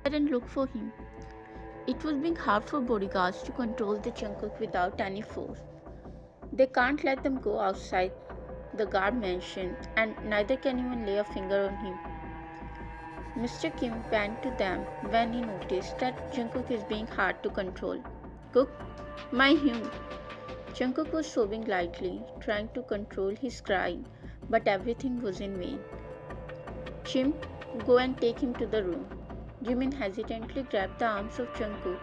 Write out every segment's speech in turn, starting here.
and look for him. It was being hard for bodyguards to control the Jungkook without any force. They can't let them go outside the guard mansion, and neither can even lay a finger on him. Mr. Kim went to them when he noticed that Jungkook is being hard to control. Cook, my Hyun. Jungkook was sobbing lightly, trying to control his crying, but everything was in vain. Jim, go and take him to the room. Jimin hesitantly grabbed the arms of Jungkook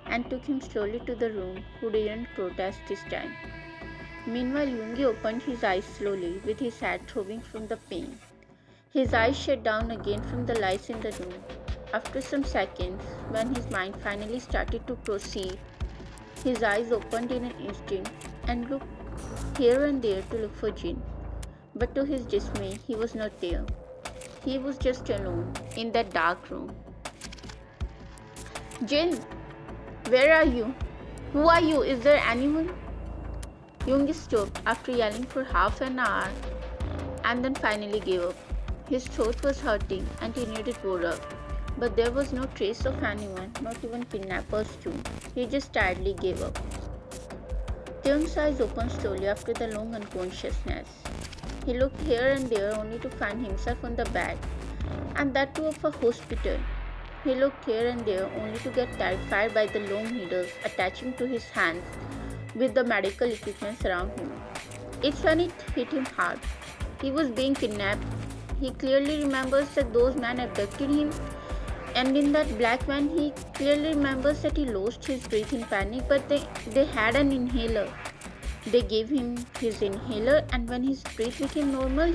and took him slowly to the room, who didn't protest this time. Meanwhile, Yoongi opened his eyes slowly, with his head throbbing from the pain. His eyes shut down again from the lights in the room. After some seconds, when his mind finally started to proceed, his eyes opened in an instant and looked here and there to look for Jin. But to his dismay, he was not there. He was just alone in that dark room. Jin, where are you? Who are you? Is there anyone? Yoongi stopped after yelling for half an hour and then finally gave up. His throat was hurting and he needed water, but there was no trace of anyone, not even kidnappers too. He just tiredly gave up. Taeyong's eyes opened slowly after the long unconsciousness. He looked here and there only to find himself on the bed, and that too of a hospital. He looked here and there only to get terrified by the long needles attaching to his hands with the medical equipment around him. It's when it hit him hard. He was being kidnapped. He clearly remembers that those men abducted him, and in that black van he clearly remembers that he lost his breath in panic, but they had an inhaler. They gave him his inhaler, and when his breath became normal,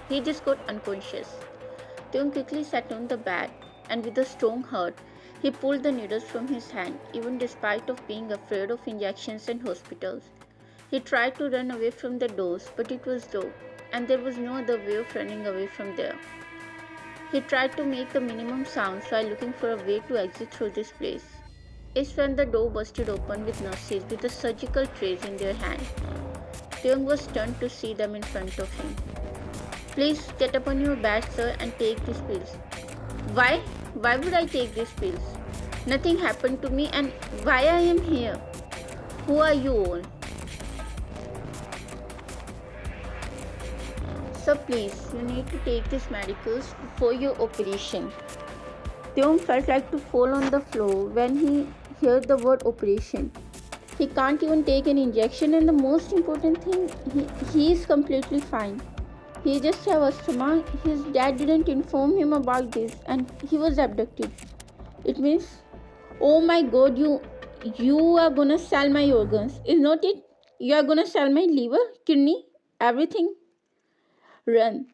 he just got unconscious. Taeyong quickly sat on the bed, and with a strong heart, he pulled the needles from his hand, even despite of being afraid of injections and hospitals. He tried to run away from the doors, but it was locked, and there was no other way of running away from there. He tried to make the minimum sounds while looking for a way to exit through this place. It's when the door busted open with nurses with the surgical trays in their hand. Taeyong was stunned to see them in front of him. Please get up on your bed, sir, and take these pills. Why? Why would I take these pills? Nothing happened to me, and why I am here? Who are you all? Sir, please, you need to take these medicals before your operation. Taeyong felt like to fall on the floor when he heard the word operation. He can't even take an injection, and the most important thing, he is completely fine. He just have asthma. His dad didn't inform him about this, and he was abducted. It means, oh my god, you are gonna sell my organs, is not it? You are gonna sell my liver, kidney, everything. Run.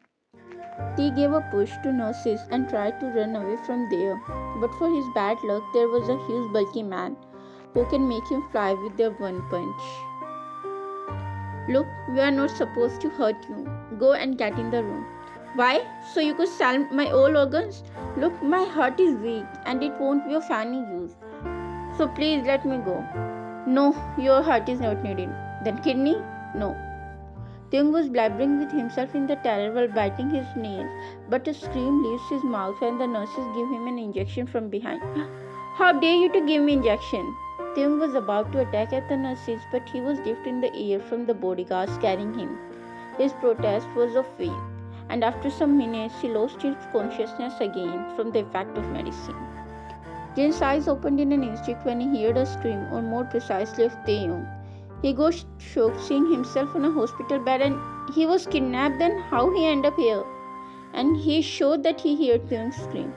He gave a push to nurses and tried to run away from there. But for his bad luck, there was a huge bulky man who can make him fly with their one punch. Look, we are not supposed to hurt you. Go and get in the room. Why? So you could sell my all organs? Look, my heart is weak and it won't be of any use. So please let me go. No, your heart is not needed. Then kidney? No. Taeyong was blabbering with himself in the terror while biting his nails, but a scream leaves his mouth when the nurses give him an injection from behind. How dare you to give me injection? Taeyong was about to attack at the nurses, but he was lifted in the air from the bodyguards carrying him. His protest was of faith, and after some minutes he lost his consciousness again from the effect of medicine. Jin's eyes opened in an instant when he heard a scream, or more precisely of Taeyong. He got shocked seeing himself on a hospital bed, and he was kidnapped. Then how he ended up here? And he showed that he heard Taeyong scream.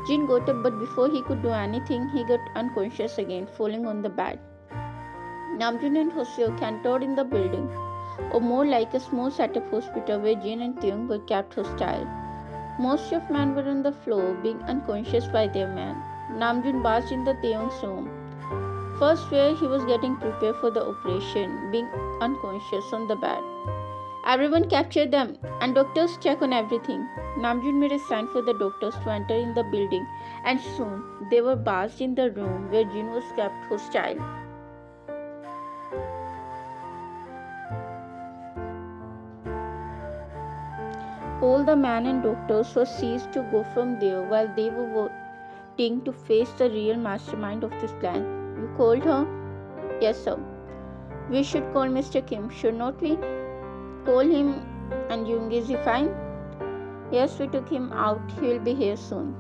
Jin got up, but before he could do anything, he got unconscious again, falling on the bed. Namjoon and Hoseo cantered in the building, or more like a small setup hospital where Jin and Taeyong were kept hostile. Most of men were on the floor, being unconscious by their men. Namjoon barged in the Taeyong's room. First, where he was getting prepared for the operation, being unconscious on the bed. Everyone capture them, and doctors check on everything. Namjoon made a sign for the doctors to enter in the building, and soon they were barged in the room where Jin was kept hostile. All the men and doctors were seized to go from there while they were waiting to face the real mastermind of this plan. You called her? Yes, sir. We should call Mr. Kim, should not we? Call him. And Jung, is he fine? Yes, we took him out. He will be here soon.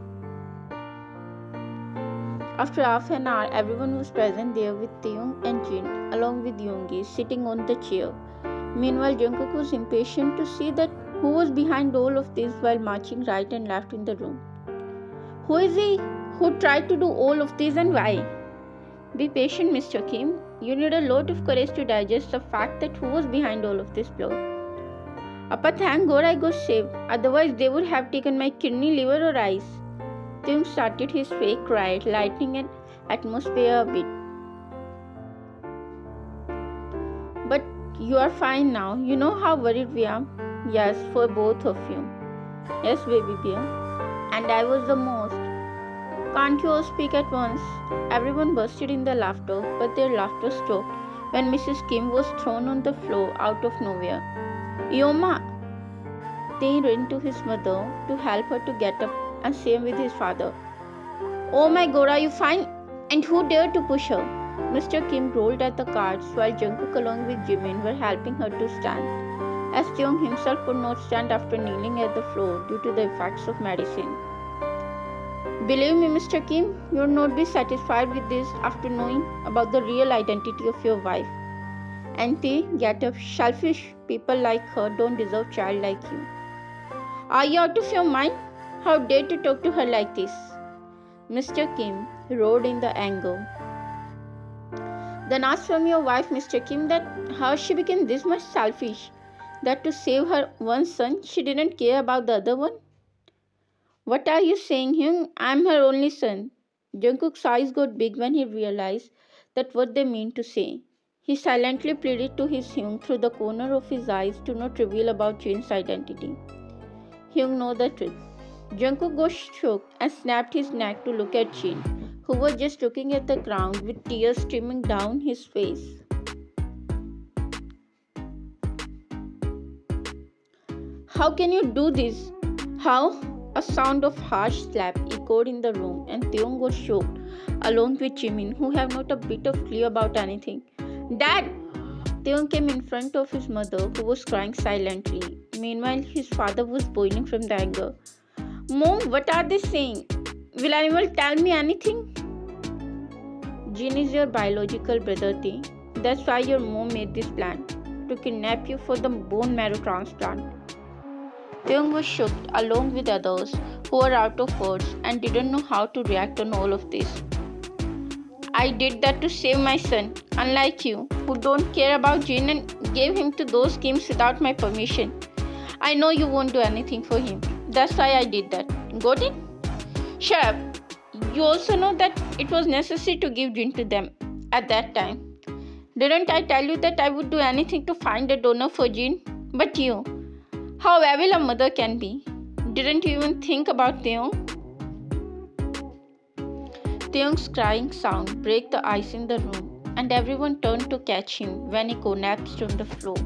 After half an hour, everyone was present there with Taeyong and Jin, along with Yoongi, sitting on the chair. Meanwhile, Jungkook was impatient to see that who was behind all of this while marching right and left in the room. Who is he? Who tried to do all of this and why? Be patient, Mr. Kim. You need a lot of courage to digest the fact that who was behind all of this plot. Appa, thank God I got saved. Otherwise, they would have taken my kidney, liver or eyes. Taeyong started his fake riot, lightening an atmosphere a bit. But you are fine now. You know how worried we are? Yes, for both of you. Yes, baby dear. And I was the most. Can't you all speak at once? Everyone bursted in the laughter, but their laughter stopped when Mrs. Kim was thrown on the floor out of nowhere. Yoma! They ran to his mother to help her to get up, and same with his father. Oh my God, are you fine? And who dared to push her? Mr. Kim rolled at the cards while Jungkook along with Jimin were helping her to stand, as Taeyong himself could not stand after kneeling at the floor due to the effects of medicine. Believe me, Mr. Kim, you will not be satisfied with this after knowing about the real identity of your wife. Auntie, get up. Selfish people like her don't deserve a child like you. Are you out of your mind? How dare you talk to her like this? Mr. Kim roared in the anger. Then ask from your wife, Mr. Kim, that how she became this much selfish, that to save her one son, she didn't care about the other one. What are you saying, Hyung? I'm her only son. Jungkook's eyes got big when he realized that what they meant to say. He silently pleaded to his Hyung through the corner of his eyes to not reveal about Jin's identity. Hyung know the truth. Jungkook got shook and snapped his neck to look at Jin, who was just looking at the ground with tears streaming down his face. How can you do this? How? A sound of harsh slap echoed in the room, and Taeyong was shocked, along with Jimin, who have not a bit of clue about anything. Dad! Taeyong came in front of his mother, who was crying silently. Meanwhile, his father was boiling from the anger. Mom, what are they saying? Will anyone tell me anything? Jin is your biological brother, Tae. That's why your mom made this plan, to kidnap you for the bone marrow transplant. Taeyong was shocked along with others who were out of words and didn't know how to react on all of this. I did that to save my son, unlike you, who don't care about Jin and gave him to those schemes without my permission. I know you won't do anything for him. That's why I did that. Got it? Shut up. You also know that it was necessary to give Jin to them at that time. Didn't I tell you that I would do anything to find a donor for Jin? But you, how evil a mother can be. Didn't you even think about Taeyong? Taeyong's crying sound broke the ice in the room, and everyone turned to catch him when he collapsed on the floor.